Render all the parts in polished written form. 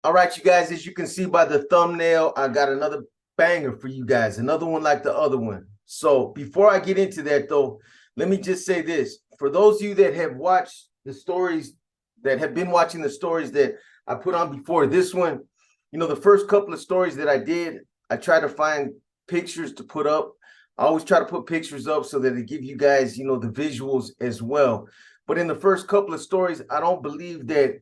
All right, you guys, as you can see by the thumbnail, I got another banger for you guys, another one like the other one. So before I get into that, though, let me just say this. For those of you that have watched the stories, that have been watching the stories that I put on before this one, the first couple of stories that I did, I try to find pictures to put up. I always try to put pictures up so that it give you guys, the visuals as well. But in the first couple of stories, I don't believe that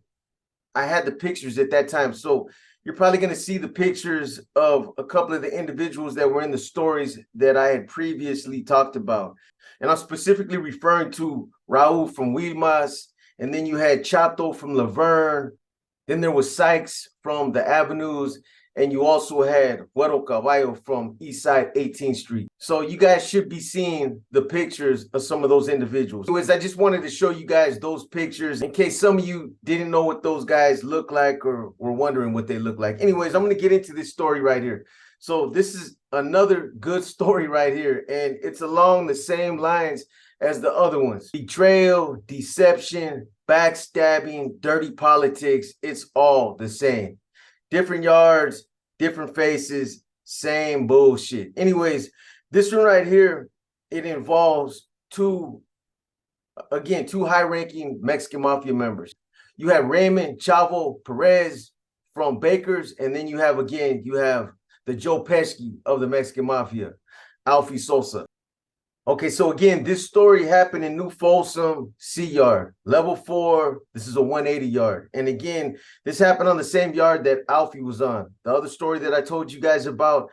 I had the pictures at that time. So you're probably going to see the pictures of a couple of the individuals that were in the stories that I had previously talked about. And I'm specifically referring to Raul from Wilmas, and then you had Chato from Laverne, then there was Sykes from the Avenues, and you also had Güero Caballo from Eastside 18th Street. So you guys should be seeing the pictures of some of those individuals. Anyways, I just wanted to show you guys those pictures in case some of you didn't know what those guys look like or were wondering what they look like. Anyways, I'm going to get into this story right here. So this is another good story right here, and it's along the same lines as the other ones. Betrayal, deception, backstabbing, dirty politics, it's all the same. Different yards, different faces, same bullshit. Anyways, this one right here, it involves two high-ranking Mexican mafia members. You have Raymond Chavo Perez from Bakers, and then you have the Joe Pesci of the Mexican mafia, Alfie Sosa. Okay, so again, this story happened in New Folsom C Yard, level 4. This is a 180 yard. And again, this happened on the same yard that Alfie was on. The other story that I told you guys about,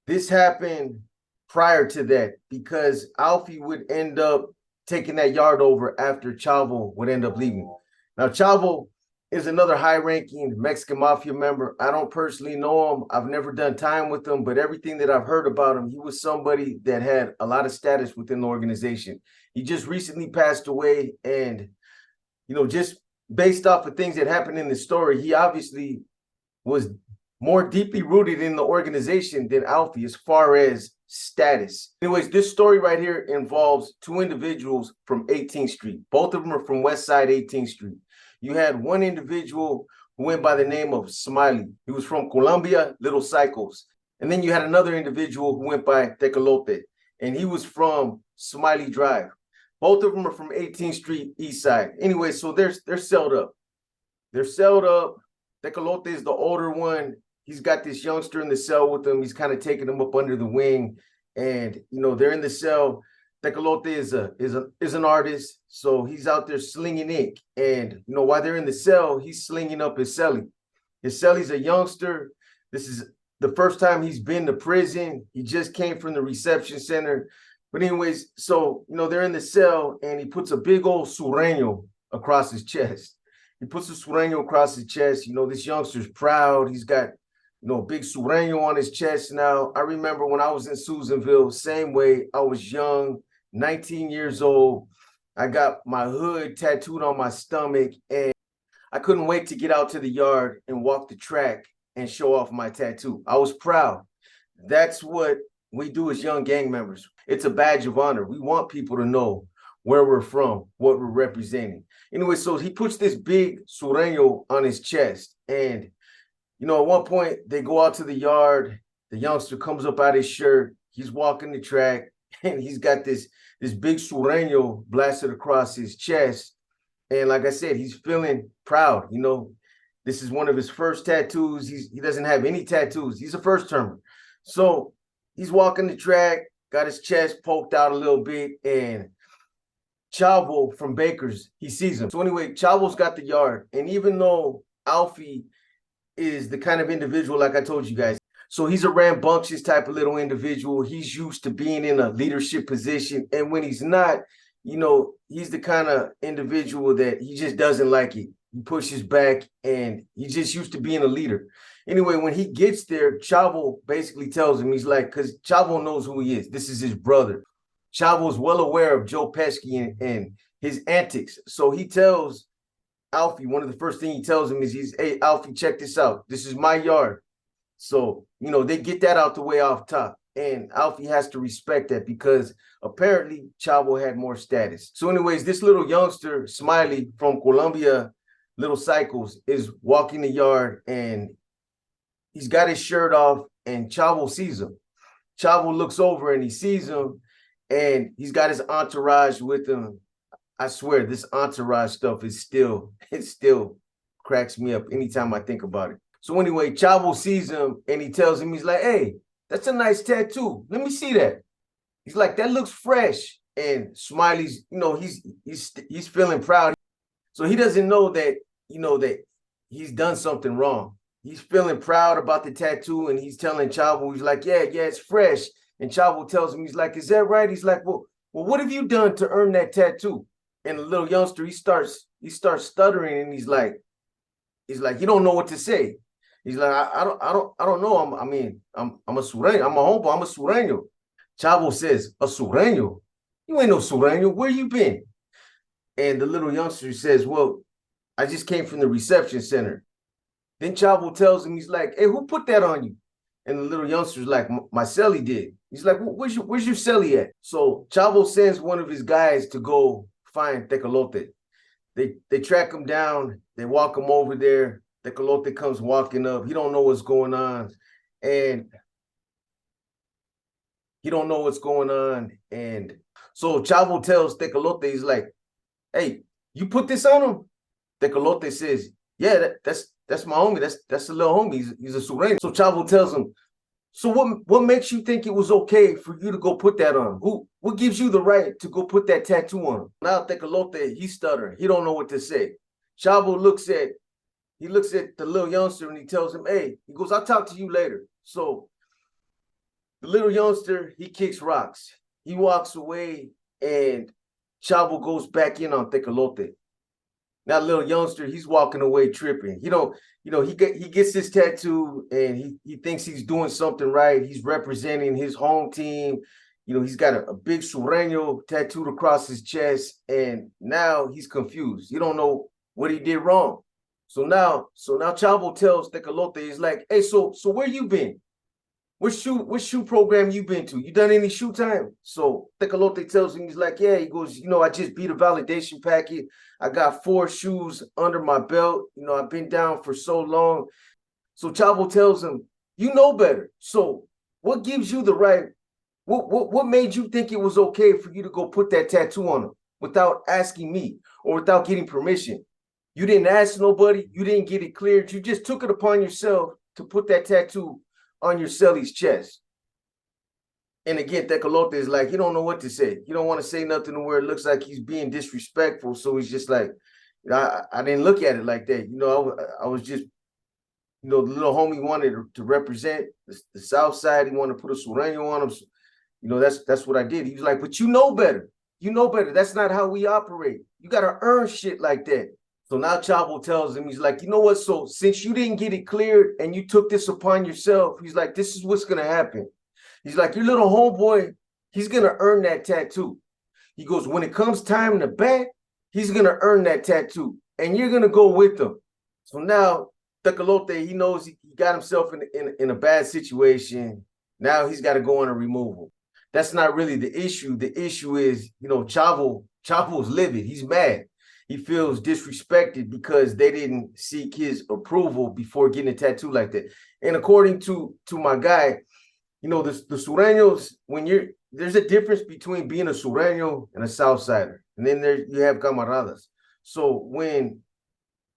this happened prior to that because Alfie would end up taking that yard over after Chavo would end up leaving. Now, Chavo is another high-ranking Mexican mafia member. I don't personally know him. I've never done time with him, but everything that I've heard about him, he was somebody that had a lot of status within the organization. He just recently passed away, and, just based off of things that happened in the story, he obviously was more deeply rooted in the organization than Alfie as far as status. Anyways, this story right here involves two individuals from 18th Street. Both of them are from West Side 18th Street. You had one individual who went by the name of Smiley. He was from Columbia Lil Cycos. And then you had another individual who went by Tecolote, and he was from Smiley Drive. Both of them are from 18th Street East Side. Anyway, so they're celled up. They're celled up. Tecolote is the older one. He's got this youngster in the cell with him. He's kind of taking him up under the wing. And, they're in the cell. Tecolote is an artist, so he's out there slinging ink. And, while they're in the cell, he's slinging up his celly. His celly's a youngster. This is the first time he's been to prison. He just came from the reception center. But anyways, so, they're in the cell, and he puts a big old sureño across his chest. He puts a sureño across his chest. This youngster's proud. He's got, a big sureño on his chest now. I remember when I was in Susanville, same way. I was young, 19 years old. I got my hood tattooed on my stomach, and I couldn't wait to get out to the yard and walk the track and show off my tattoo. I was proud. That's what we do as young gang members. It's a badge of honor. We want people to know where we're from, what we're representing. Anyway, so he puts this big sureño on his chest, and at one point they go out to the yard. The youngster comes up out his shirt. He's walking the track, and he's got this big sureño blasted across his chest. And like I said, he's feeling proud. This is one of his first tattoos. He doesn't have any tattoos. He's a first-termer. So he's walking the track, got his chest poked out a little bit, and Chavo from Bakers, he sees him. So anyway, Chavo's got the yard. And even though Alfie is the kind of individual, like I told you guys, so he's a rambunctious type of little individual. He's used to being in a leadership position. And when he's not, he's the kind of individual that he just doesn't like it. He pushes back, and he's just used to being a leader. Anyway, when he gets there, Chavo basically tells him, he's like, because Chavo knows who he is. This is his brother. Chavo's well aware of Joe Pesci and his antics. So he tells Alfie, one of the first things he tells him is, hey, Alfie, check this out. This is my yard. So, they get that out the way off top. And Alfie has to respect that because apparently Chavo had more status. So anyways, this little youngster, Smiley from Columbia Lil Cycos is walking the yard and he's got his shirt off and Chavo sees him. Chavo looks over and he sees him and he's got his entourage with him. I swear this entourage stuff is still, it still cracks me up anytime I think about it. So anyway, Chavo sees him and he tells him, he's like, hey, that's a nice tattoo. Let me see that. He's like, that looks fresh. And Smiley's, he's feeling proud. So he doesn't know that, that he's done something wrong. He's feeling proud about the tattoo and he's telling Chavo, he's like, yeah, it's fresh. And Chavo tells him, he's like, is that right? He's like, well, what have you done to earn that tattoo? And the little youngster, he starts stuttering and he's like, you don't know what to say. He's like, I don't know. I'm a sureño. I'm a homeboy. I'm a sureño. Chavo says, a sureño? You ain't no sureño. Where you been? And the little youngster says, well, I just came from the reception center. Then Chavo tells him, he's like, hey, who put that on you? And the little youngster's like, my celly did. He's like, where's your celly at? So Chavo sends one of his guys to go find Tecolote. They track him down. They walk him over there. Tecolote comes walking up. He don't know what's going on. And so Chavo tells Tecolote, he's like, hey, you put this on him? Tecolote says, yeah, that's my homie. That's a little homie. He's a sureño. So Chavo tells him, so what makes you think it was okay for you to go put that on? What gives you the right to go put that tattoo on him? Now Tecolote, he's stuttering. He don't know what to say. Chavo looks at the little youngster and he tells him, hey, he goes, I'll talk to you later. So the little youngster, he kicks rocks. He walks away and Chavo goes back in on Tecolote. Now little youngster, he's walking away tripping. He gets this tattoo and he thinks he's doing something right. He's representing his home team. He's got a big sureño tattooed across his chest, and now he's confused. He don't know what he did wrong. So now Chavo tells Tecolote, he's like, hey, so where you been? What shoe program you been to? You done any shoe time? So Tecolote tells him, he's like, yeah, he goes, I just beat a validation packet. I got 4 shoes under my belt. I've been down for so long. So Chavo tells him, you know better. So what gives you the right? What made you think it was okay for you to go put that tattoo on him without asking me or without getting permission? You didn't ask nobody. You didn't get it cleared. You just took it upon yourself to put that tattoo on your celly's chest. And again, Tecolote is like, he don't know what to say. He don't want to say nothing where it looks like he's being disrespectful. So he's just like, I didn't look at it like that. I was just, the little homie wanted to represent the South Side. He wanted to put a sureño on him. So, that's what I did. He was like, but you know better. You know better. That's not how we operate. You got to earn shit like that. So now Chavo tells him, he's like, you know what? So since you didn't get it cleared and you took this upon yourself, he's like, this is what's going to happen. He's like, your little homeboy, he's going to earn that tattoo. He goes, when it comes time to bet, he's going to earn that tattoo and you're going to go with him. So now Tecolote, he knows he got himself in a bad situation. Now he's got to go on a removal. That's not really the issue. The issue is, Chavo's livid. He's mad. He feels disrespected because they didn't seek his approval before getting a tattoo like that. And according to my guy, the sureños, there's a difference between being a sureño and a Southsider. And then you have camaradas. So when,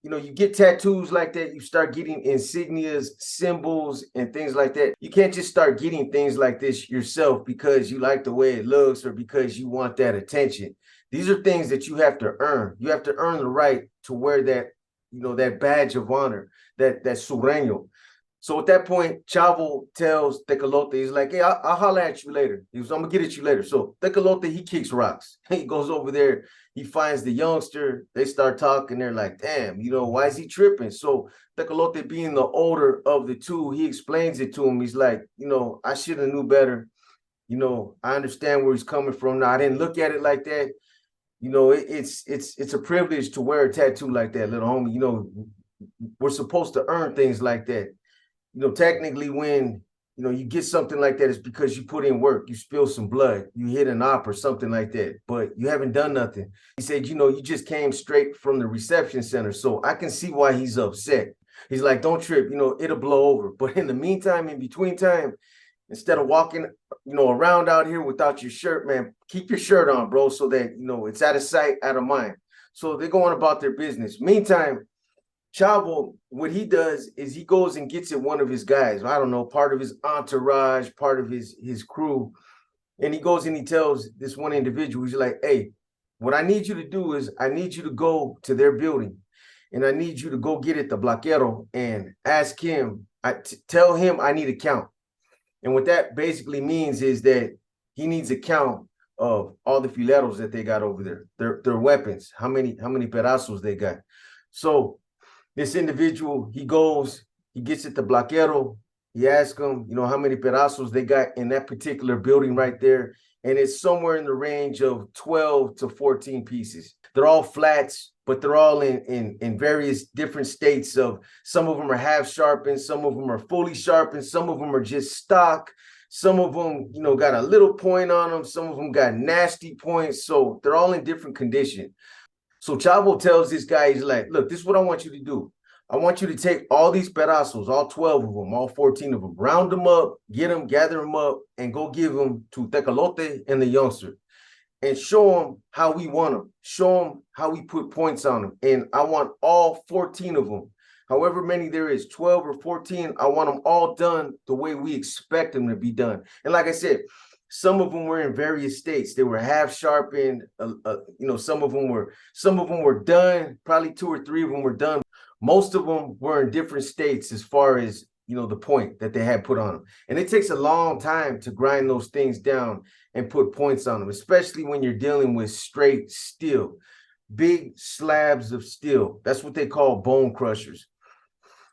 you get tattoos like that, you start getting insignias, symbols, and things like that. You can't just start getting things like this yourself because you like the way it looks or because you want that attention. These are things that you have to earn. You have to earn the right to wear that, that badge of honor, that sureño. So at that point, Chavo tells Tecolote, he's like, hey, I'll holler at you later. He goes, I'm going to get at you later. So Tecolote, he kicks rocks. He goes over there. He finds the youngster. They start talking. They're like, damn, why is he tripping? So Tecolote, being the older of the two, he explains it to him. He's like, I should have knew better. I understand where he's coming from. Now, I didn't look at it like that. It's a privilege to wear a tattoo like that, little homie. We're supposed to earn things like that. Technically, when you get something like that, it's because you put in work, you spill some blood, you hit an op or something like that, but you haven't done nothing. He said, you just came straight from the reception center. So I can see why he's upset. He's like, don't trip, it'll blow over. But in the meantime, in between time, instead of walking, around out here without your shirt, man, keep your shirt on, bro, so that, it's out of sight, out of mind. So they're going about their business. Meantime, Chavo, what he does is he goes and gets it one of his guys. I don't know, part of his entourage, part of his crew. And he goes and he tells this one individual, he's like, hey, what I need you to do is I need you to go to their building and I need you to go get at the Blaquero and ask him, tell him I need a count. And what that basically means is that he needs a count of all the fileros that they got over there, their weapons, how many pedazos they got. So this individual, he goes, he gets at the Blaquero, he asks him, how many pedazos they got in that particular building right there. And it's somewhere in the range of 12 to 14 pieces. They're all flats, but they're all in various different states of, some of them are half sharpened, some of them are fully sharpened, some of them are just stock. Some of them, got a little point on them. Some of them got nasty points. So they're all in different condition. So Chavo tells this guy, he's like, look, this is what I want you to do. I want you to take all these pedazos, all 12 of them, all 14 of them, round them up, gather them up, and go give them to Tecolote and the youngster. And show them how we want them. Show them how we put points on them. And I want all 14 of them. However many there is, 12 or 14, I want them all done the way we expect them to be done. And like I said, some of them were in various states. They were half sharpened. Some of them were done. Probably 2 or 3 of them were done. Most of them were in different states as far as, the point that they had put on them. And it takes a long time to grind those things down and put points on them, especially when you're dealing with straight steel, big slabs of steel. That's what they call bone crushers.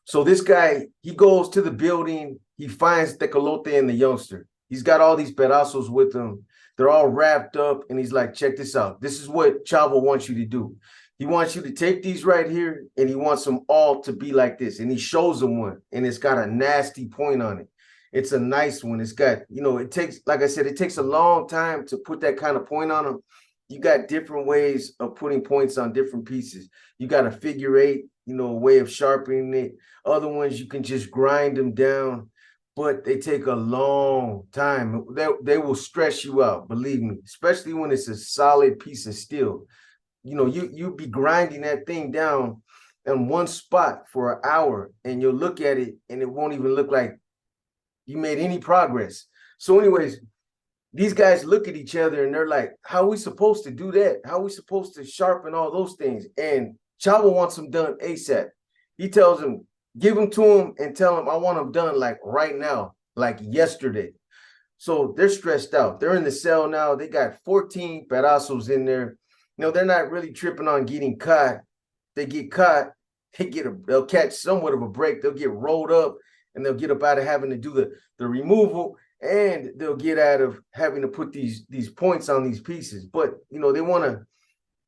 So this guy, he goes to the building. He finds Tecolote and the youngster. He's got all these pedazos with him. They're all wrapped up. And he's like, check this out. This is what Chavo wants you to do. He wants you to take these right here, and he wants them all to be like this. And he shows them one, and it's got a nasty point on it. It's a nice one. It's got, it takes, like I said, it takes a long time to put that kind of point on them. You got different ways of putting points on different pieces. You got a figure 8, a way of sharpening it. Other ones, you can just grind them down, but they take a long time. They will stress you out, believe me, especially when it's a solid piece of steel. You'd be grinding that thing down in one spot for an hour, and you'll look at it and it won't even look like you made any progress. So anyways, these guys look at each other and they're like, how are we supposed to do that? How are we supposed to sharpen all those things? And Chavo wants them done ASAP. He tells them, give them to him and tell him I want them done like right now, like yesterday. So they're stressed out. They're in the cell now. They got 14 pedazos in there. They're not really tripping on getting caught. They get caught, they'll catch somewhat of a break. They'll get rolled up and they'll get up out of having to do the removal, and they'll get out of having to put these points on these pieces. But they want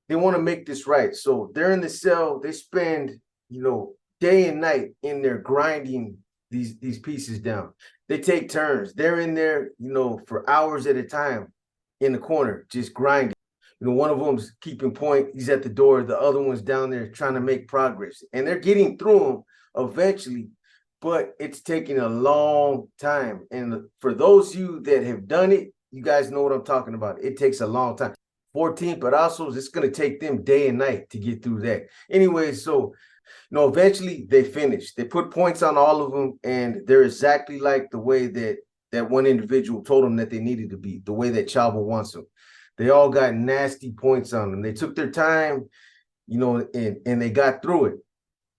to make this right. So they're in the cell. They spend day and night in there grinding these pieces down. They take turns. They're in there for hours at a time in the corner just grinding. One of them's keeping point. He's at the door. The other one's down there trying to make progress. And they're getting through them eventually, but it's taking a long time. And for those of you that have done it, you guys know what I'm talking about. It takes a long time. 14 pedazos, it's going to take them day and night to get through that. Anyway, so, eventually they finish. They put points on all of them, and they're exactly like the way that one individual told them that they needed to be, the way that Chavo wants them. They all got nasty points on them. They took their time, and they got through it.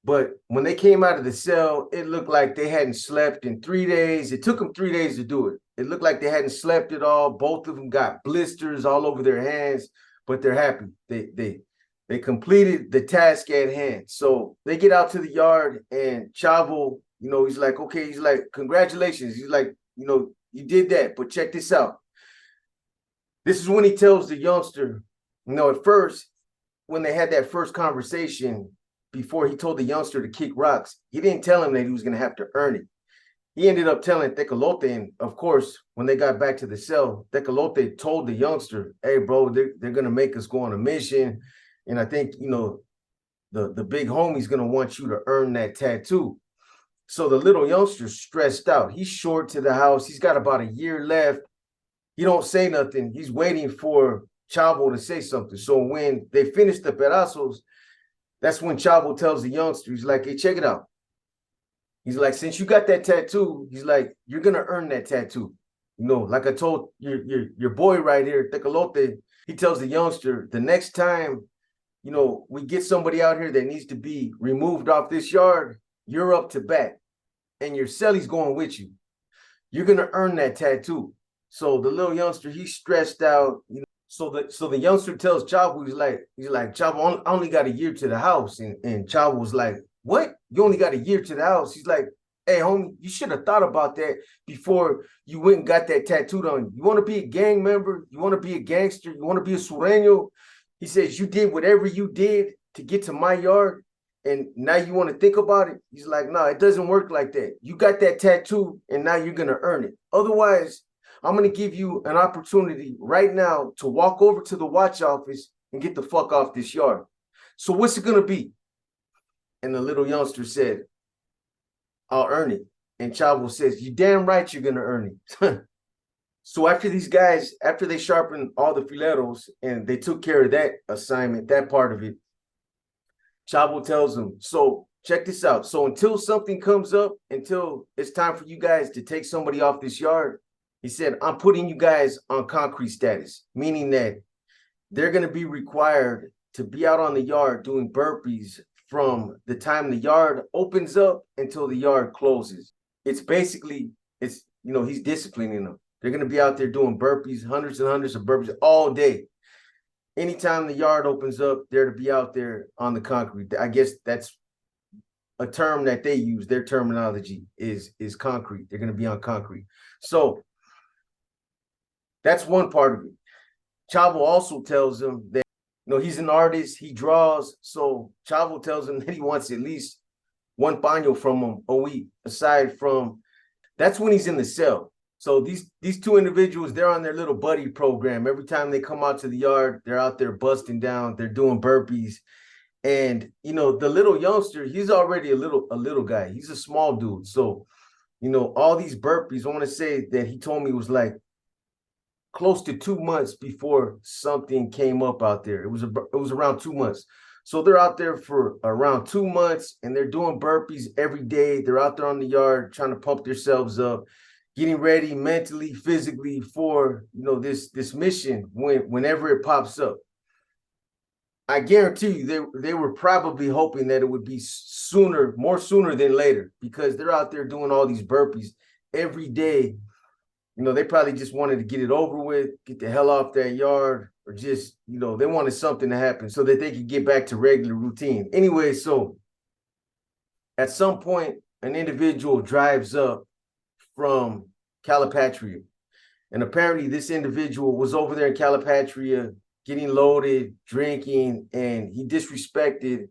But when they came out of the cell, it looked like they hadn't slept in 3 days. It took them 3 days to do it. It looked like they hadn't slept at all. Both of them got blisters all over their hands, but they're happy. They completed the task at hand. So they get out to the yard, and Chavo, he's like, okay, he's like, congratulations. He's like, you did that, but check this out. This is when he tells the youngster, at first, when they had that first conversation, before he told the youngster to kick rocks, he didn't tell him that he was going to have to earn it. he ended up telling Tecolote, and of course, when they got back to the cell, Tecolote told the youngster, "Hey, bro, they're gonna make us go on a mission, and I think the big homie's gonna want you to earn that tattoo." So the little youngster's stressed out. He's short to the house. He's got about a year left. He don't say nothing. He's waiting for Chavo to say something. So when they finish the pedazos, that's when Chavo tells the youngster, he's like, "Hey, check it out." He's like, "Since you got that tattoo," he's like, "you're gonna earn that tattoo." Like I told your boy right here, Tecolote, he tells the youngster, the next time, we get somebody out here that needs to be removed off this yard, you're up to bat. And your celly's going with you. You're gonna earn that tattoo. So the little youngster, he's stressed out. So the youngster tells Chavo, he's like, "Chavo, I only got a year to the house." And Chavo was like, "What? You only got a year to the house?" He's like, "Hey, homie, you should have thought about that before you went and got that tattooed on you. You want to be a gang member? You want to be a gangster? You want to be a sureño?" He says, "You did whatever you did to get to my yard, and now you want to think about it?" He's like, "No, it doesn't work like that. You got that tattoo, and now you're going to earn it. Otherwise, I'm going to give you an opportunity right now to walk over to the watch office and get the fuck off this yard. So what's it going to be?" And the little youngster said, "I'll earn it." And Chavo says, "You damn right you're going to earn it." So after these guys, after they sharpened all the fileros and they took care of that assignment, that part of it, Chavo tells them, "So check this out. So until something comes up, until it's time for you guys to take somebody off this yard," he said, "I'm putting you guys on concrete status," meaning that they're going to be required to be out on the yard doing burpees from the time the yard opens up until the yard closes. It's basically, he's disciplining them. They're going to be out there doing burpees, hundreds and hundreds of burpees all day. Anytime the yard opens up, they're to be out there on the concrete. I guess that's a term that they use. Their terminology is concrete. They're going to be on concrete. So that's one part of it. Chavo also tells them that he's an artist, he draws. So Chavo tells him that he wants at least one paño from him a week, aside from that's when he's in the cell. So these two individuals, they're on their little buddy program. Every time they come out to the yard, they're out there busting down, they're doing burpees. And the little youngster, he's already a little guy. He's a small dude. So, all these burpees, I want to say that he told me was like close to 2 months before something came up out there. It was around 2 months. So they're out there for around 2 months and they're doing burpees every day. They're out there on the yard trying to pump themselves up, getting ready mentally, physically for this mission whenever it pops up. I guarantee you they were probably hoping that it would be more sooner than later, because they're out there doing all these burpees every day. They probably just wanted to get it over with, get the hell off that yard, or just, they wanted something to happen so that they could get back to regular routine. Anyway, so at some point, an individual drives up from Calipatria. And apparently this individual was over there in Calipatria getting loaded, drinking, and he disrespected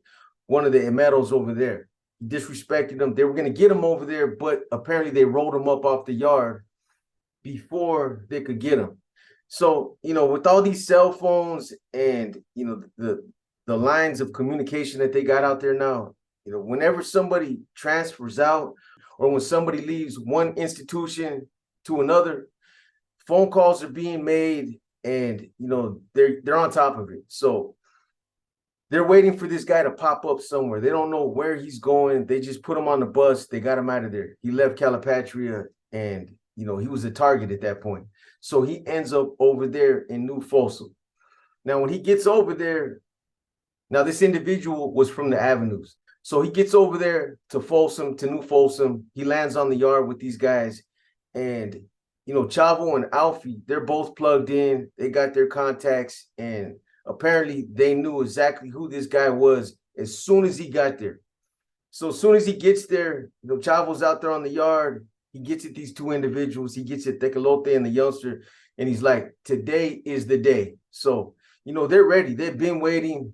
one of the emeros over there. He disrespected them. They were going to get him over there, but apparently they rolled him up off the yard before they could get him. So, with all these cell phones and, the lines of communication that they got out there now, whenever somebody transfers out or when somebody leaves one institution to another, phone calls are being made and, they're on top of it. So they're waiting for this guy to pop up somewhere. They don't know where he's going. They just put him on the bus. They got him out of there. He left Calipatria and, he was a target at that point. So he ends up over there in New Folsom. Now, when he gets over there, now this individual was from the Avenues. So he gets over there to New Folsom. He lands on the yard with these guys. And, Chavo and Alphie, they're both plugged in. They got their contacts. And apparently they knew exactly who this guy was as soon as he got there. So as soon as he gets there, Chavo's out there on the yard. He gets at these two individuals. He gets at Tecolote and the youngster. And he's like, today is the day. So, they're ready. They've been waiting.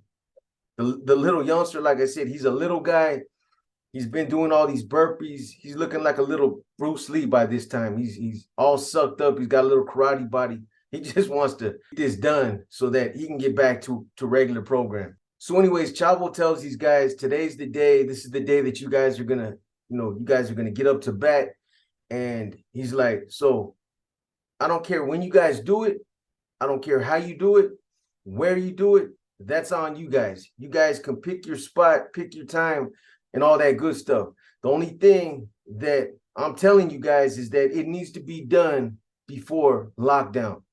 The little youngster, like I said, he's a little guy. He's been doing all these burpees. He's looking like a little Bruce Lee by this time. He's all sucked up. He's got a little karate body. He just wants to get this done so that he can get back to regular program. So anyways, Chavo tells these guys, today's the day. This is the day that you guys are going to, you guys are going to get up to bat. And he's like, so I don't care when you guys do it. I don't care how you do it, where you do it. That's on you guys. You guys can pick your spot, pick your time, and all that good stuff. The only thing that I'm telling you guys is that it needs to be done before lockdown.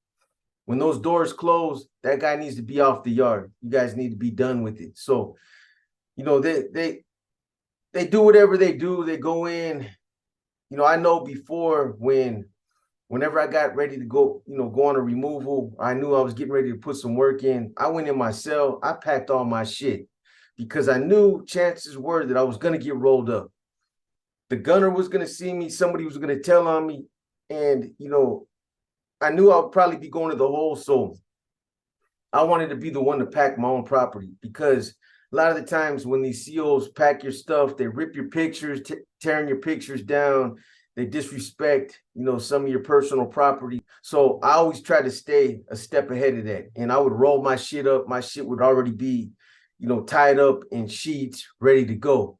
When those doors close, that guy needs to be off the yard. You guys need to be done with it. So, they do whatever they do. They go in. I know before whenever I got ready to go, go on a removal, I knew I was getting ready to put some work in. I went in my cell. I packed all my shit because I knew chances were that I was going to get rolled up. The gunner was going to see me. Somebody was going to tell on me. And, I knew I would probably be going to the hole. So I wanted to be the one to pack my own property, because a lot of the times when these COs pack your stuff, they rip your pictures, tearing your pictures down. They disrespect, some of your personal property. So I always try to stay a step ahead of that. And I would roll my shit up. My shit would already be, tied up in sheets, ready to go.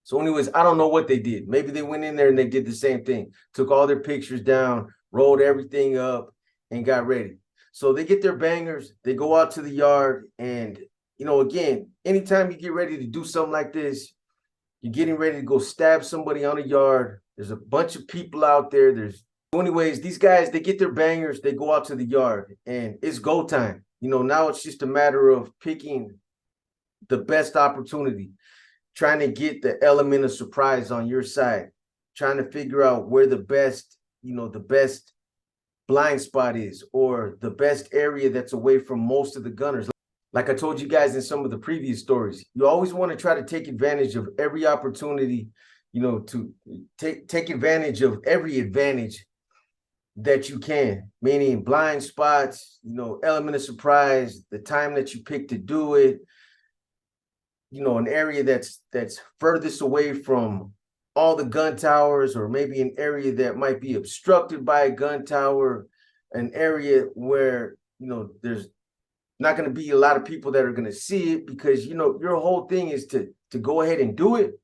So anyways, I don't know what they did. Maybe they went in there and they did the same thing. Took all their pictures down, rolled everything up, and got ready. So they get their bangers. They go out to the yard. And, again, anytime you get ready to do something like this, you're getting ready to go stab somebody on a yard. There's a bunch of people out there. Anyways, these guys, they get their bangers. They go out to the yard, and it's go time. Now it's just a matter of picking the best opportunity, trying to get the element of surprise on your side, trying to figure out where the best blind spot is, or the best area that's away from most of the gunners. Like I told you guys in some of the previous stories, you always want to try to take advantage of every opportunity, to take advantage of every advantage that you can, meaning blind spots, element of surprise, the time that you pick to do it, an area that's furthest away from all the gun towers, or maybe an area that might be obstructed by a gun tower, an area where, there's not going to be a lot of people that are going to see it, because, your whole thing is to go ahead and do it,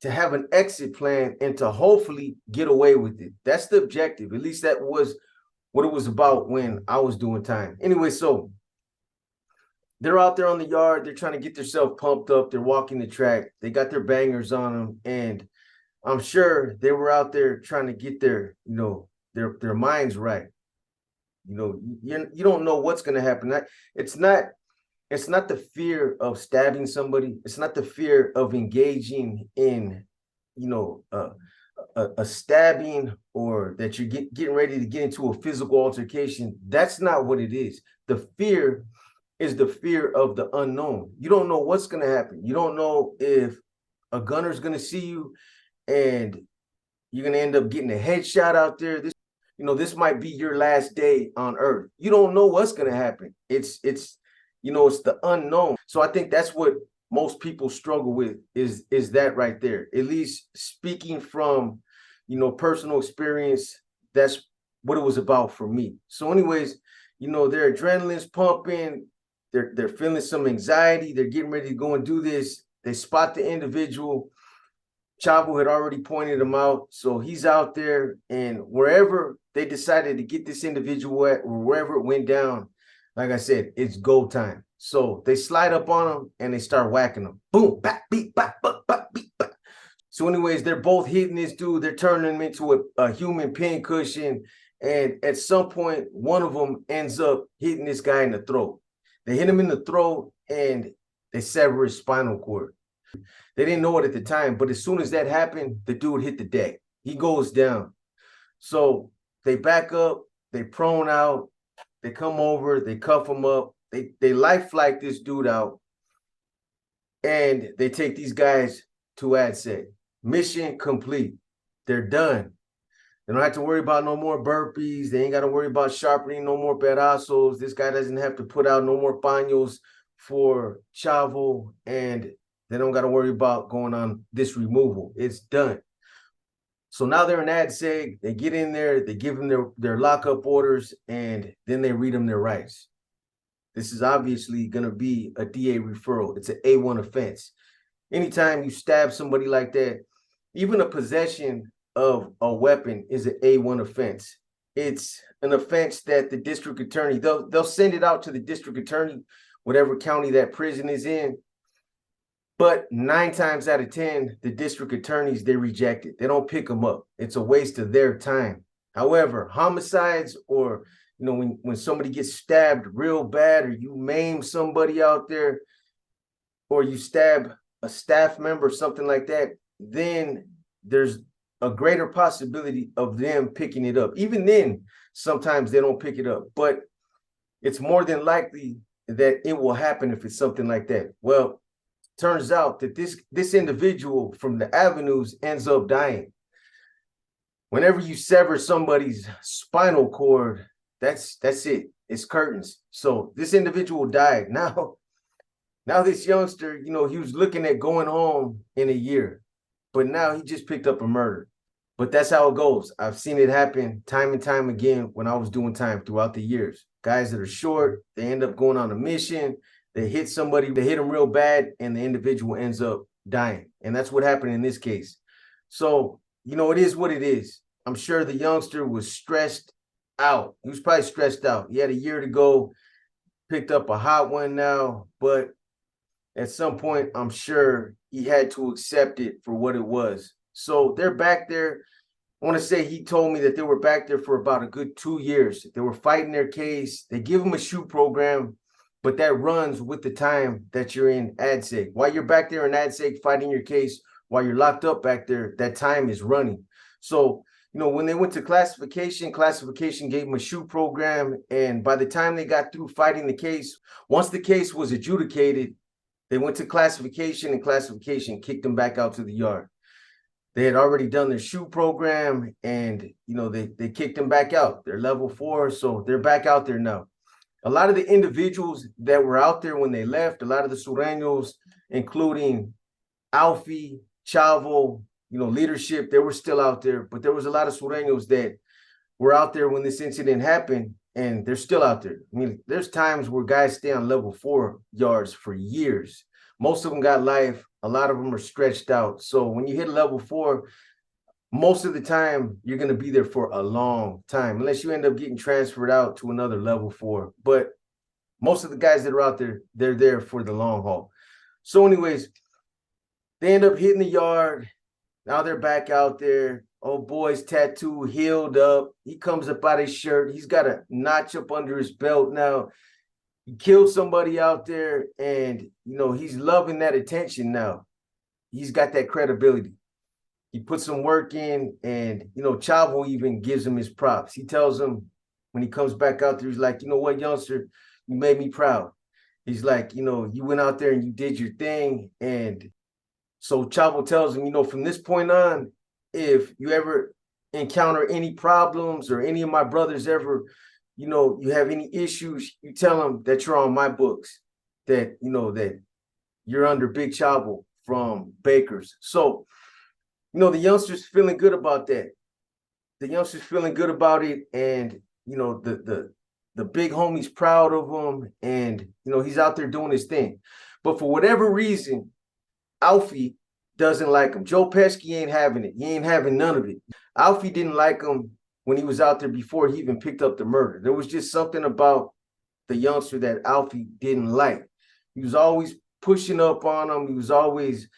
to have an exit plan, and to hopefully get away with it. That's the objective. At least that was what it was about when I was doing time. Anyway, so they're out there on the yard. They're trying to get themselves pumped up. They're walking the track. They got their bangers on them. And I'm sure they were out there trying to get their minds right. You don't know what's going to happen. It's not the fear of stabbing somebody. It's not the fear of engaging in, a stabbing, or that you're getting ready to get into a physical altercation. That's not what it is. The fear is the fear of the unknown. You don't know what's going to happen. You don't know if a gunner's going to see you and you're going to end up getting a headshot out there. This might be your last day on earth. You don't know what's going to happen. It's the unknown. So I think that's what most people struggle with, is that right there. At least speaking from, personal experience, that's what it was about for me. So anyways, their adrenaline's pumping. They're feeling some anxiety. They're getting ready to go and do this. They spot the individual. Chavo had already pointed him out. So he's out there, and wherever they decided to get this individual at, or wherever it went down, like I said, it's go time. So they slide up on him and they start whacking him. Boom, back, beat, back, beat, back. So anyways, they're both hitting this dude. They're turning him into a human pincushion. And at some point, one of them ends up hitting this guy in the throat. They hit him in the throat and they sever his spinal cord. They didn't know it at the time, but as soon as that happened, the dude hit the deck. He goes down. So they back up, they prone out, they come over, they cuff him up, they life flight this dude out, and they take these guys to ADSEC. Mission complete. They're done. They don't have to worry about no more burpees. They ain't got to worry about sharpening no more pedazos. This guy doesn't have to put out no more paños for Chavo and They don't got to worry about going on this removal. It's done. So now they're in ADSEG. They get in there, they give them their lockup orders, and then they read them their rights. This is obviously going to be a DA referral. It's an A1 offense. Anytime you stab somebody like that, even a possession of a weapon is an A1 offense. It's an offense that the district attorney, they'll send it out to the district attorney, whatever county that prison is in. But 9 times out of 10, the district attorneys, they reject it. They don't pick them up. It's a waste of their time. However, homicides, or when somebody gets stabbed real bad, or you maim somebody out there, or you stab a staff member, something like that, then there's a greater possibility of them picking it up. Even then, sometimes they don't pick it up, but it's more than likely that it will happen if it's something like that. Well, turns out that this individual from the avenues ends up dying. Whenever you sever somebody's spinal cord, that's it. It's curtains. So this individual died. Now this youngster, he was looking at going home in a year, but now he just picked up a murder. But that's how it goes. I've seen it happen time and time again when I was doing time throughout the years. Guys that are short, they end up going on a mission. They hit somebody, they hit them real bad, and the individual ends up dying. And that's what happened in this case. So, it is what it is. I'm sure the youngster was stressed out. He was probably stressed out. He had a year to go, picked up a hot one now, but at some point, I'm sure he had to accept it for what it was. So they're back there. I want to say he told me that they were back there for about a good 2 years. They were fighting their case. They give them a SHU program, but that runs with the time that you're in ADSEG. While you're back there in ADSEG fighting your case, while you're locked up back there, that time is running. So, when they went to classification gave them a SHU program. And by the time they got through fighting the case, once the case was adjudicated, they went to classification, and classification kicked them back out to the yard. They had already done their SHU program, and, they kicked them back out. They're level 4, so they're back out there now. A lot of the individuals that were out there when they left, a lot of the Sureños, including Alphie, Chavo, leadership, they were still out there. But there was a lot of Sureños that were out there when this incident happened, and they're still out there. I mean, there's times where guys stay on level 4 yards for years. Most of them got life. A lot of them are stretched out. So when you hit level 4, most of the time, you're going to be there for a long time, unless you end up getting transferred out to another level 4. But most of the guys that are out there, they're there for the long haul. So anyways, they end up hitting the yard. Now they're back out there. Old boy's tattoo healed up. He comes up out of his shirt. He's got a notch up under his belt now. He killed somebody out there, and, he's loving that attention now. He's got that credibility. He put some work in, and, Chavo even gives him his props. He tells him when he comes back out there, he's like, you know what, youngster, you made me proud. He's like, you went out there and you did your thing. And so Chavo tells him, from this point on, if you ever encounter any problems, or any of my brothers ever, you have any issues, you tell them that you're on my books, that, that you're under Big Chavo from Bakers. So, the youngster's feeling good about that. The youngster's feeling good about it, and, the big homie's proud of him, and, he's out there doing his thing. But for whatever reason, Alphie doesn't like him. Joe Pesci ain't having it. He ain't having none of it. Alphie didn't like him when he was out there before he even picked up the murder. There was just something about the youngster that Alphie didn't like. He was always pushing up on him. He was always,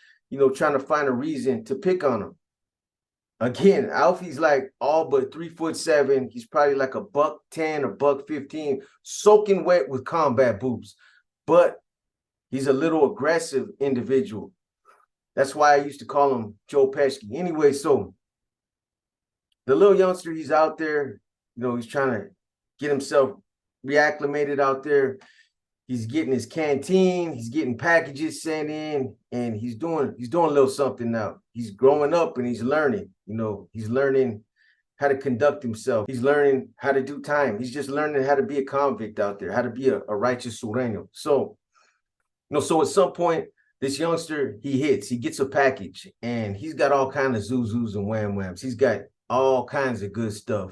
trying to find a reason to pick on him. Again, Alphie's like all but 3'7". He's probably like a $110 or $115, soaking wet with combat boobs. But he's a little aggressive individual. That's why I used to call him Joe Pesci. Anyway, so the little youngster, he's out there, he's trying to get himself reacclimated out there. He's getting his canteen, he's getting packages sent in, and he's doing a little something now. He's growing up and he's learning, he's learning how to conduct himself. He's learning how to do time. He's just learning how to be a convict out there, how to be a righteous Sureño. So, so at some point, This youngster, he gets a package, and he's got all kinds of zuzus and wham whams. He's got all kinds of good stuff.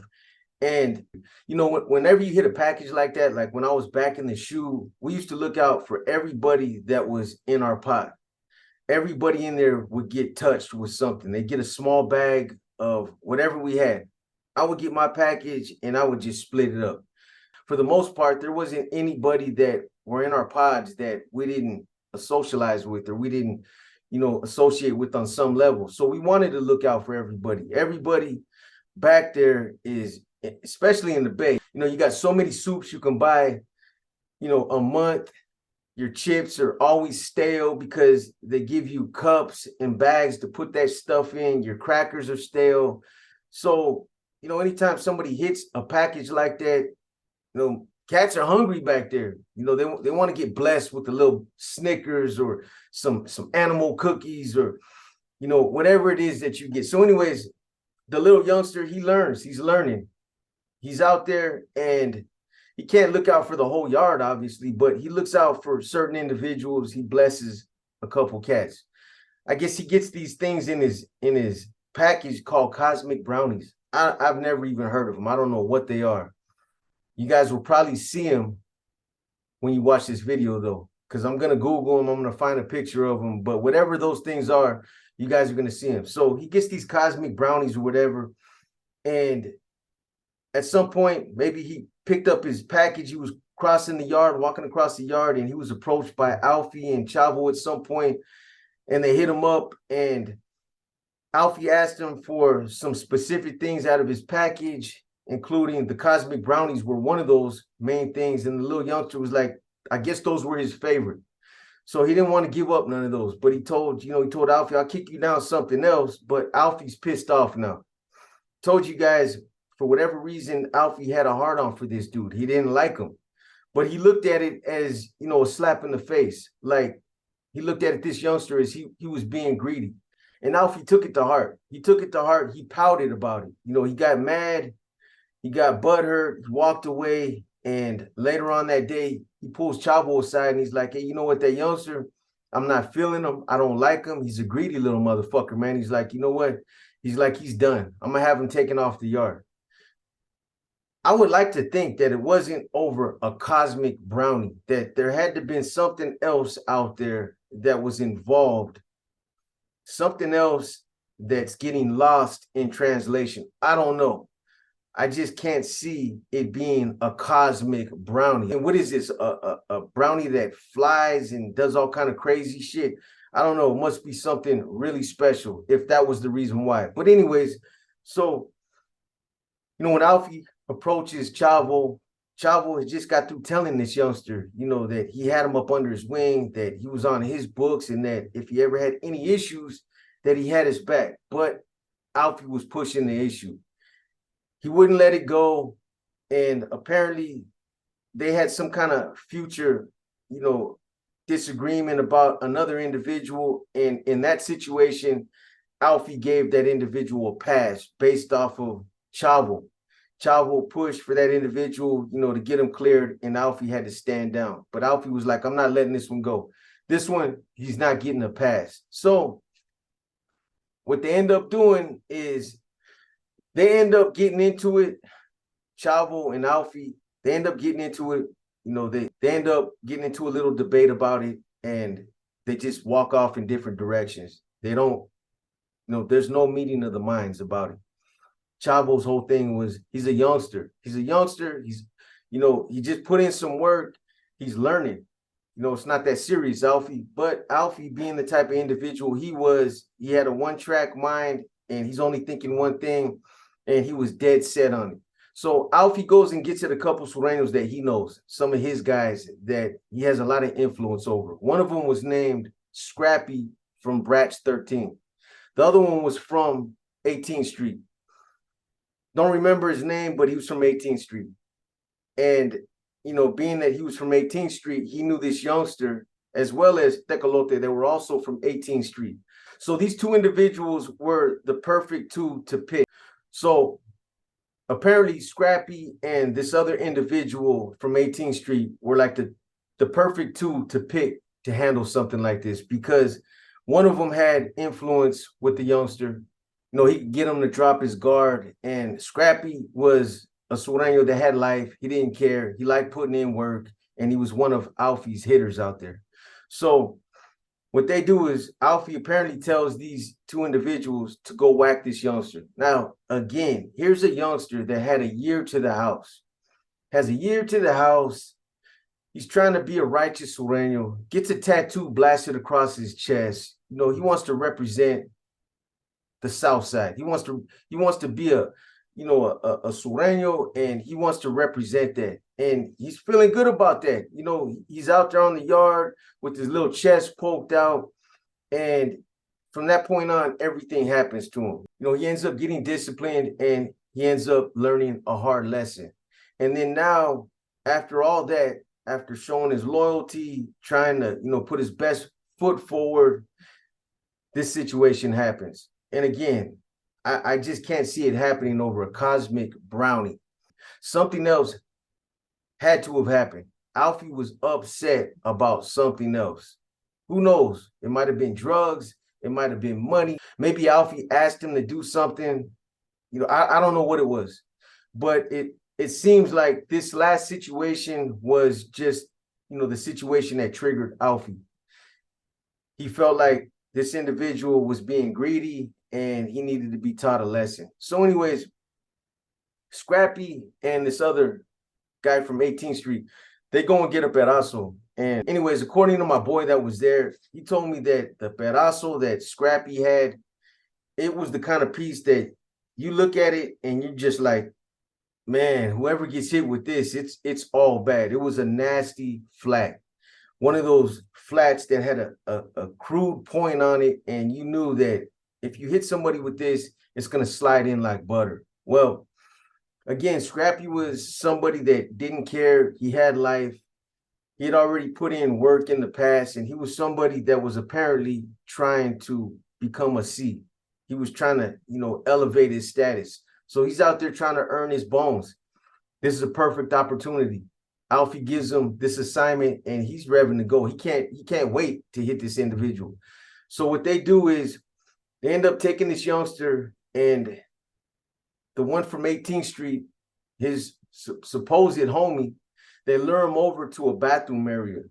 And, whenever you hit a package like that, like when I was back in the shoe, we used to look out for everybody that was in our pot. Everybody in there would get touched with something. They get a small bag of whatever we had. I would get my package and I would just split it up. For the most part, there wasn't anybody that were in our pods that we didn't socialize with, or we didn't, associate with on some level. So we wanted to look out for everybody. Everybody back there is, especially in the Bay, you got so many soups you can buy, a month. Your chips are always stale because they give you cups and bags to put that stuff in. Your crackers are stale. So, anytime somebody hits a package like that, cats are hungry back there. They want to get blessed with a little Snickers or some animal cookies, or, whatever it is that you get. So anyways, the little youngster, he learns. He's learning. He's out there, and he can't look out for the whole yard, obviously, but he looks out for certain individuals. He blesses a couple cats. I guess he gets these things in his package called cosmic brownies. I've never even heard of them. I don't know what they are. You guys will probably see them when you watch this video, though, because I'm going to Google them. I'm going to find a picture of them. But whatever those things are, you guys are going to see them. So he gets these cosmic brownies or whatever. And at some point, maybe he picked up his package. He was crossing the yard, walking across the yard, and he was approached by Alphie and Chavo at some point, and they hit him up, and Alphie asked him for some specific things out of his package, including the cosmic brownies were one of those main things. And the little youngster was like, I guess those were his favorite. So he didn't want to give up none of those. But he told Alphie, I'll kick you down something else. But Alphie's pissed off now. Told you guys, for whatever reason, Alphie had a hard on for this dude. He didn't like him. But he looked at it as, a slap in the face. Like, he looked at this youngster as he was being greedy. And Alphie took it to heart. He took it to heart. He pouted about it. He got mad. He got butthurt. He walked away. And later on that day, he pulls Chavo aside and he's like, hey, you know what, that youngster, I'm not feeling him. I don't like him. He's a greedy little motherfucker, man. He's like, you know what? He's like, he's done. I'm going to have him taken off the yard. I would like to think that it wasn't over a cosmic brownie, that there had to have been something else out there that was involved, something else that's getting lost in translation. I don't know. I just can't see it being a cosmic brownie. And what is this? A brownie that flies and does all kind of crazy shit? I don't know. It must be something really special if that was the reason why. But anyways, so, when Alphie approaches Chavo had just got through telling this youngster, that he had him up under his wing, that he was on his books, and that if he ever had any issues, that he had his back. But Alphie was pushing the issue. He wouldn't let it go. And apparently they had some kind of future, disagreement about another individual. And in that situation, Alphie gave that individual a pass based off of Chavo. Chavo pushed for that individual, to get him cleared, and Alphie had to stand down. But Alphie was like, I'm not letting this one go. This one, he's not getting a pass. So what they end up doing is they end up getting into it. Chavo and Alphie, they end up getting into it. They end up getting into a little debate about it, and they just walk off in different directions. They don't, there's no meeting of the minds about it. Chavo's whole thing was he's a youngster. He's a youngster. He's, he just put in some work. He's learning. It's not that serious, Alphie. But Alphie, being the type of individual he had a one-track mind, and he's only thinking one thing, and he was dead set on it. So Alphie goes and gets at a couple Sureños that he knows, some of his guys that he has a lot of influence over. One of them was named Scrappy from Bratch 13. The other one was from 18th Street. Don't remember his name, but he was from 18th Street. And, being that he was from 18th Street, he knew this youngster as well as Tecolote. They were also from 18th Street. So these two individuals were the perfect two to pick. So apparently Scrappy and this other individual from 18th Street were like the perfect two to pick to handle something like this, because one of them had influence with the youngster. You know, he could get him to drop his guard, and Scrappy was a Sureño that had life. He didn't care. He liked putting in work, and he was one of Alfie's hitters out there. So what they do is Alfie apparently tells these two individuals to go whack this youngster. Now, again, here's a youngster that had a year to the house, has a year to the house. He's trying to be a righteous Sureño, gets a tattoo blasted across his chest. You know, he wants to represent the South Side. He wants to be a Sureño, and he wants to represent that. And he's feeling good about that. You know, he's out there on the yard with his little chest poked out. And from that point on, everything happens to him. You know, he ends up getting disciplined, and he ends up learning a hard lesson. And then now, after all that, after showing his loyalty, trying to, put his best foot forward, this situation happens. And again, I just can't see it happening over a cosmic brownie. Something else had to have happened. Alfie was upset about something else. Who knows? It might have been drugs. It might have been money. Maybe Alfie asked him to do something. I don't know what it was. But it seems like this last situation was just, the situation that triggered Alfie. He felt like this individual was being greedy, and he needed to be taught a lesson. So anyways, Scrappy and this other guy from 18th Street, they go and get a pedazo. And anyways, according to my boy that was there, he told me that the pedazo that Scrappy had, it was the kind of piece that you look at it and you're just like, man, whoever gets hit with this, it's all bad. It was a nasty flat. One of those flats that had a crude point on it, and you knew that if you hit somebody with this, it's going to slide in like butter. Well, again, Scrappy was somebody that didn't care. He had life. He had already put in work in the past, and he was somebody that was apparently trying to become a C. He was trying to, elevate his status. So he's out there trying to earn his bones. This is a perfect opportunity. Alfie gives him this assignment, and he's revving to go. He can't wait to hit this individual. So what they do is they end up taking this youngster, and the one from 18th Street, his supposed homie, they lure him over to a bathroom area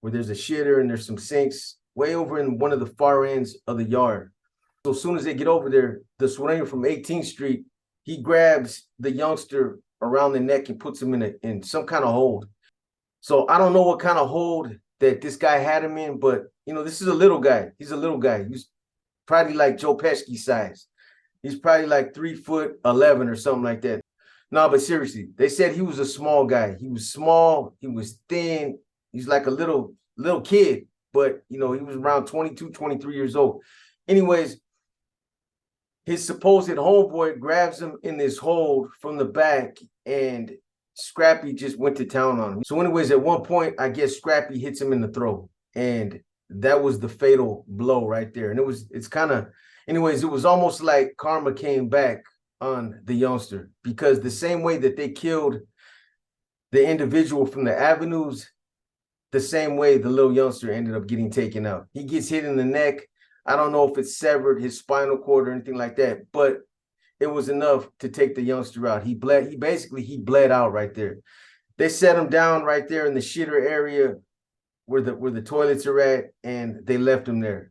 where there's a shitter and there's some sinks way over in one of the far ends of the yard. So as soon as they get over there, the Sureño from 18th Street, he grabs the youngster around the neck and puts him in some kind of hold. So I don't know what kind of hold that this guy had him in, but this is a little guy. He's a little guy. He's probably like Joe Pesci size. He's probably like 3'11" or something like that. No, but seriously, they said he was a small guy. He was small. He was thin. He's like a little kid, but he was around 22, 23 years old. Anyways, his supposed homeboy grabs him in this hold from the back, and Scrappy just went to town on him. So anyways, at one point, I guess Scrappy hits him in the throat, and that was the fatal blow right there. And it was almost like karma came back on the youngster, because the same way that they killed the individual from the avenues, the same way the little youngster ended up getting taken out. He gets hit in the neck. I don't know if it's severed his spinal cord or anything like that, but it was enough to take the youngster out. He bled. He bled out right there. They set him down right there in the shitter area where the toilets are at, and they left him there.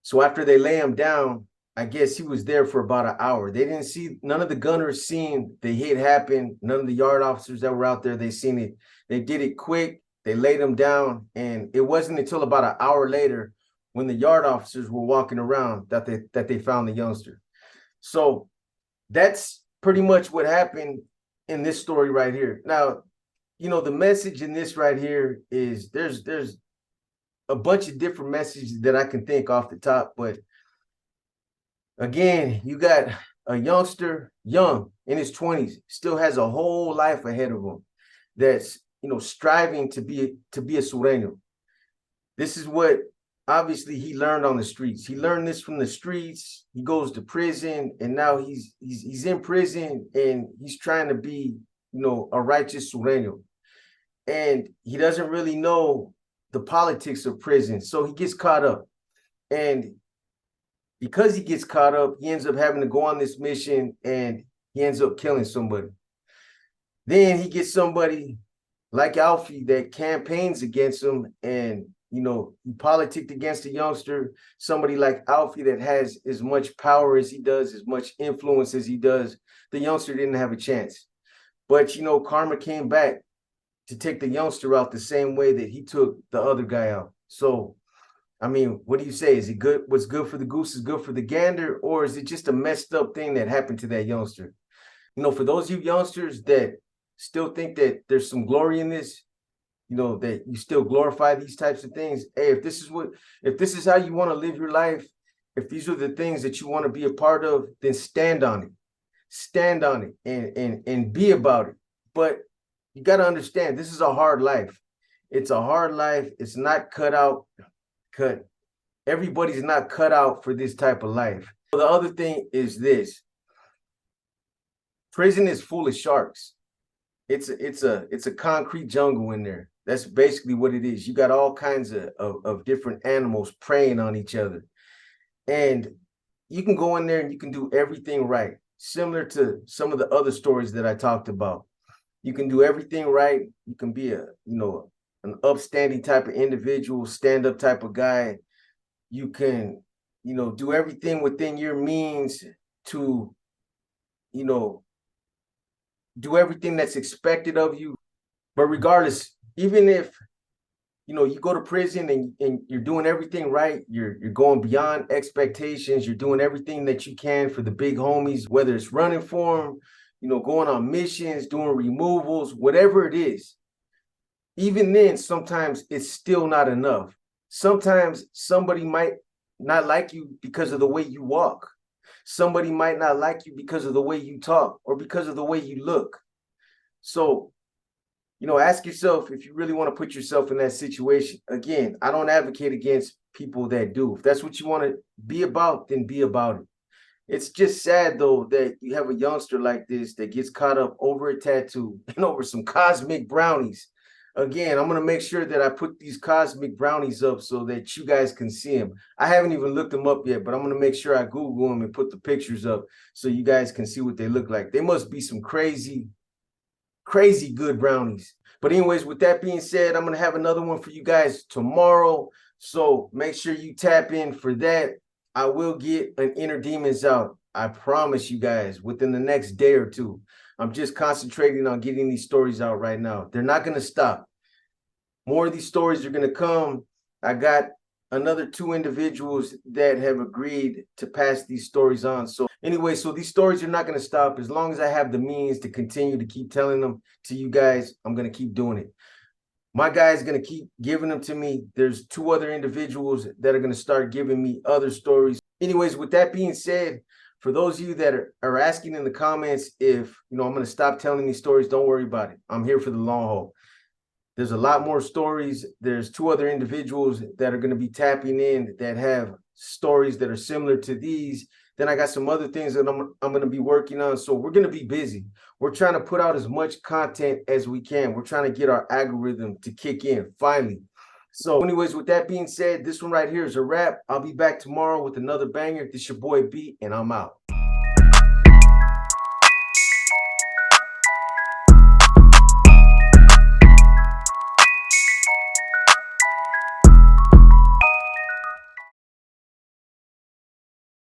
So after they lay him down, I guess he was there for about an hour. They didn't see, none of the gunners seen the hit happen. None of the yard officers that were out there, they seen it. They did it quick. They laid him down, and it wasn't until about an hour later, when the yard officers were walking around, that they found the youngster. So that's pretty much what happened in this story right here. Now, the message in this right here is there's a bunch of different messages that I can think off the top, but again, you got a youngster, young, in his 20s, still has a whole life ahead of him, that's striving to be a Sureño. This is what obviously he learned on the streets. He learned this from the streets. He goes to prison, and now he's in prison, and he's trying to be a righteous Sureño. And he doesn't really know the politics of prison. So he gets caught up. And because he gets caught up, he ends up having to go on this mission and he ends up killing somebody. Then he gets somebody like Alfie that campaigns against him, and he politicked against a youngster, somebody like Alfie that has as much power as he does, as much influence as he does. The youngster didn't have a chance. But karma came back to take the youngster out the same way that he took the other guy out. So I mean, what do you say? Is it good? What's good for the goose is good for the gander, or is it just a messed up thing that happened to that youngster? For those of you youngsters that still think that there's some glory in this, that you still glorify these types of things. Hey, if this is how you want to live your life, if these are the things that you want to be a part of, then stand on it. Stand on it and be about it. But you got to understand, this is a hard life. It's a hard life. It's not everybody's not cut out for this type of life. The other thing is this: prison is full of sharks. It's a concrete jungle in there. That's basically what it is. You got all kinds of different animals preying on each other. And you can go in there and you can do everything right, similar to some of the other stories that I talked about. You can do everything right. You can be an upstanding type of individual, stand-up type of guy. You can, do everything within your means to, do everything that's expected of you. But regardless, even if, you go to prison and you're doing everything right, you're going beyond expectations, you're doing everything that you can for the big homies, whether it's running for them, going on missions, doing removals, whatever it is. Even then, sometimes it's still not enough. Sometimes somebody might not like you because of the way you walk. Somebody might not like you because of the way you talk or because of the way you look. So, ask yourself if you really want to put yourself in that situation. Again, I don't advocate against people that do. If that's what you want to be about, then be about it. It's just sad, though, that you have a youngster like this that gets caught up over a tattoo and over some cosmic brownies. Again, I'm going to make sure that I put these cosmic brownies up so that you guys can see them. I haven't even looked them up yet, but I'm going to make sure I Google them and put the pictures up so you guys can see what they look like. They must be some crazy good brownies. But anyways, with that being said, I'm going to have another one for you guys tomorrow. So make sure you tap in for that. I will get an Inner Demons out. I promise you guys, within the next day or two. I'm just concentrating on getting these stories out right now. They're not going to stop. More of these stories are going to come. I got another 2 individuals that have agreed to pass these stories on. So anyway, so these stories are not going to stop. As long as I have the means to continue to keep telling them to you guys, I'm going to keep doing it. My guy is going to keep giving them to me. There's 2 other individuals that are going to start giving me other stories. Anyways, with that being said, for those of you that are asking in the comments if, I'm going to stop telling these stories, don't worry about it. I'm here for the long haul. There's a lot more stories. There's 2 other individuals that are going to be tapping in that have stories that are similar to these. Then I got some other things that I'm going to be working on. So we're going to be busy. We're trying to put out as much content as we can. We're trying to get our algorithm to kick in finally. So anyways, with that being said, this one right here is a wrap. I'll be back tomorrow with another banger. This your boy B, and I'm out.